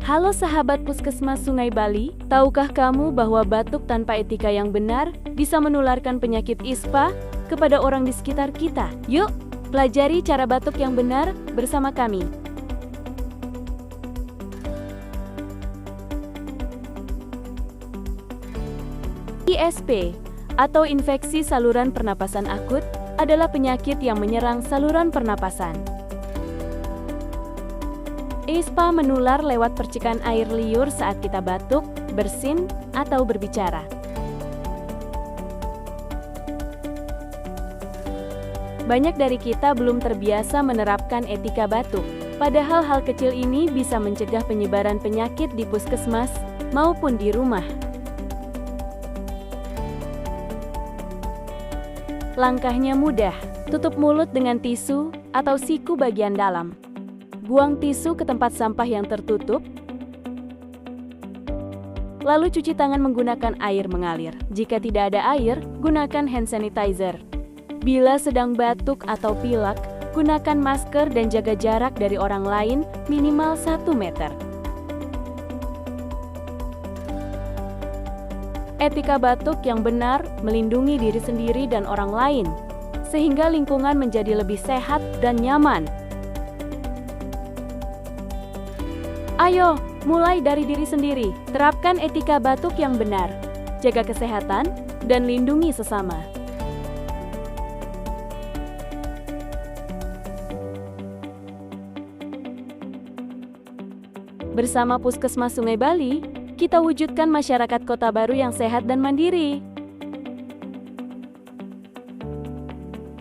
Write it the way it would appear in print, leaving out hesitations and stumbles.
Halo sahabat Puskesmas Sungai Bali, tahukah kamu bahwa batuk tanpa etika yang benar bisa menularkan penyakit ISPA kepada orang di sekitar kita? Yuk, pelajari cara batuk yang benar bersama kami. ISP atau infeksi saluran pernapasan akut adalah penyakit yang menyerang saluran pernapasan. ISPA menular lewat percikan air liur saat kita batuk, bersin, atau berbicara. Banyak dari kita belum terbiasa menerapkan etika batuk, padahal hal kecil ini bisa mencegah penyebaran penyakit di puskesmas maupun di rumah. Langkahnya mudah, tutup mulut dengan tisu atau siku bagian dalam. Buang tisu ke tempat sampah yang tertutup, lalu cuci tangan menggunakan air mengalir. Jika tidak ada air, gunakan hand sanitizer. Bila sedang batuk atau pilek, gunakan masker dan jaga jarak dari orang lain minimal 1 meter. Etika batuk yang benar melindungi diri sendiri dan orang lain, sehingga lingkungan menjadi lebih sehat dan nyaman. Ayo, mulai dari diri sendiri. Terapkan etika batuk yang benar. Jaga kesehatan dan lindungi sesama. Bersama Puskesmas Sungai Bali, kita wujudkan masyarakat Kota Baru yang sehat dan mandiri.